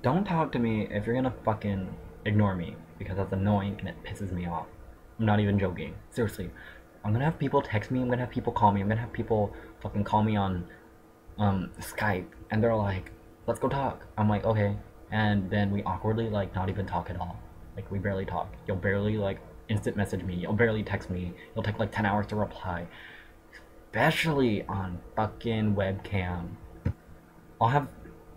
don't talk to me if you're gonna fucking ignore me because that's annoying and it pisses me off. I'm not even joking. Seriously. I'm gonna have people text me, I'm gonna have people call me, I'm gonna have people fucking call me on Skype and they're like, let's go talk. I'm like, okay. And then we awkwardly like not even talk at all. Like we barely talk. You'll barely like instant message me. You'll barely text me. You'll take like 10 hours to reply. Especially on fucking webcam. I'll have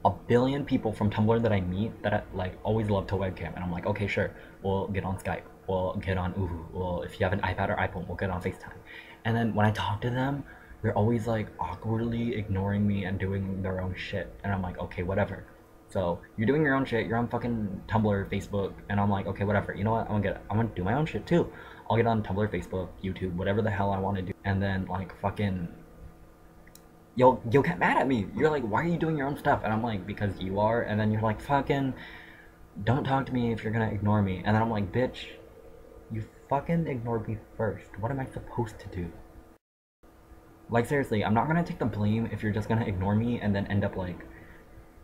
a billion people from Tumblr that I meet that I, like always love to webcam, and I'm like, okay, sure, we'll get on Skype, we'll get on Uhu, well, if you have an iPad or iPhone, we'll get on FaceTime. And then when I talk to them, they're always like awkwardly ignoring me and doing their own shit, and I'm like, okay, whatever. So you're doing your own shit. You're on fucking Tumblr, Facebook, and I'm like, okay, whatever. You know what? I'm gonna do my own shit too. I'll get on Tumblr, Facebook, YouTube, whatever the hell I want to do, and then like fucking you'll get mad at me. You're like, why are you doing your own stuff? And I'm like, because you are. And then you're like, fucking, don't talk to me if you're gonna ignore me. And then I'm like, bitch, you fucking ignored me first. What am I supposed to do? Like seriously, I'm not gonna take the blame if you're just gonna ignore me and then end up like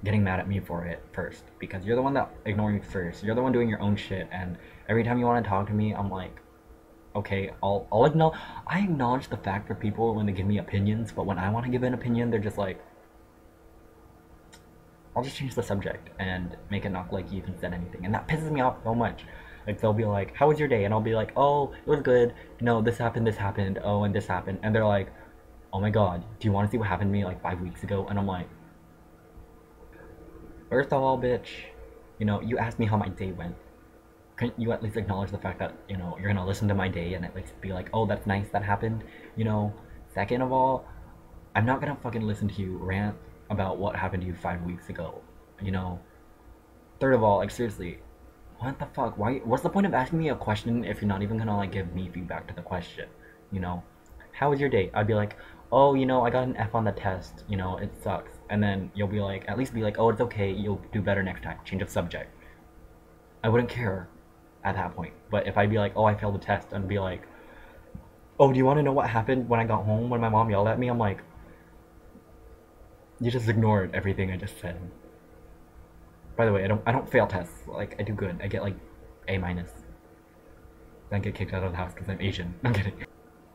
getting mad at me for it first, because you're the one that ignored me first. You're the one doing your own shit, and every time you want to talk to me, I'm like, okay, I'll acknowledge. I acknowledge the fact for people when they give me opinions, but when I want to give an opinion, they're just like, I'll just change the subject and make it not like you even said anything, and that pisses me off so much. Like they'll be like, "How was your day?" And I'll be like, "Oh, it was good. No, this happened. Oh, and this happened." And they're like, "Oh my god, do you want to see what happened to me like 5 weeks ago?" And I'm like, first of all, bitch, you asked me how my day went. Can you at least acknowledge the fact that you're gonna listen to my day and at least be like, oh, that's nice that happened. you know Second of all, I'm not gonna fucking listen to you rant about what happened to you 5 weeks ago. you know Third of all, like seriously, what the fuck, what's the point of asking me a question if you're not even gonna like give me feedback to the question? you know how was your day? I'd be like, oh, I got an F on the test, it sucks. And then you'll be like, at least be like, oh, it's okay, you'll do better next time, change of subject. I wouldn't care at that point. But if I'd be like, oh, I failed the test, and be like, oh, do you want to know what happened when I got home when my mom yelled at me? I'm like, you just ignored everything I just said. By the way, I don't fail tests. Like I do good. I get like A minus. Then get kicked out of the house because I'm Asian. I'm kidding.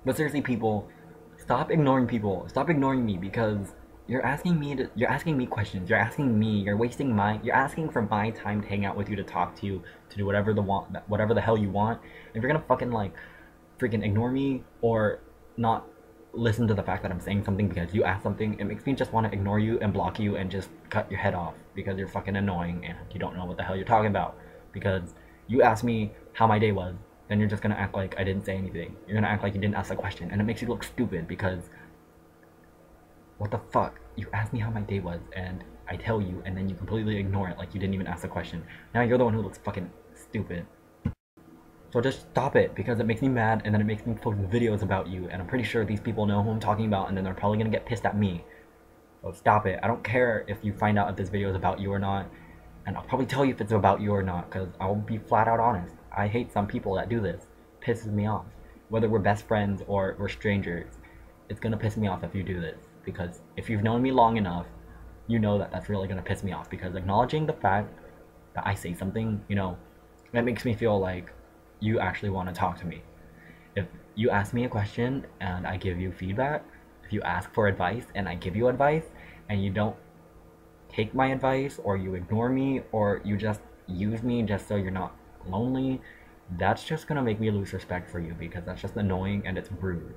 But seriously, people, stop ignoring people. Stop ignoring me because you're asking me questions. You're wasting you're asking for my time to hang out with you, to talk to you, to do whatever the hell you want. If you're gonna fucking like freaking ignore me or not listen to the fact that I'm saying something because you asked something, it makes me just want to ignore you and block you and just cut your head off because you're fucking annoying and you don't know what the hell you're talking about. Because you asked me how my day was, then you're just gonna act like I didn't say anything. You're gonna act like you didn't ask the question, and it makes you look stupid because what the fuck? You asked me how my day was, and I tell you, and then you completely ignore it like you didn't even ask the question. Now you're the one who looks fucking stupid. So just stop it, because it makes me mad, and then it makes me post videos about you, and I'm pretty sure these people know who I'm talking about, and then they're probably gonna get pissed at me. So stop it. I don't care if you find out if this video is about you or not, and I'll probably tell you if it's about you or not, because I'll be flat out honest. I hate some people that do this. It pisses me off. Whether we're best friends or we're strangers, it's gonna piss me off if you do this, because if you've known me long enough, you know that that's really gonna piss me off, because acknowledging the fact that I say something, that makes me feel like you actually want to talk to me. If you ask me a question and I give you feedback, if you ask for advice and I give you advice, and you don't take my advice, or you ignore me, or you just use me just so you're not lonely, that's just gonna make me lose respect for you, because that's just annoying and it's rude.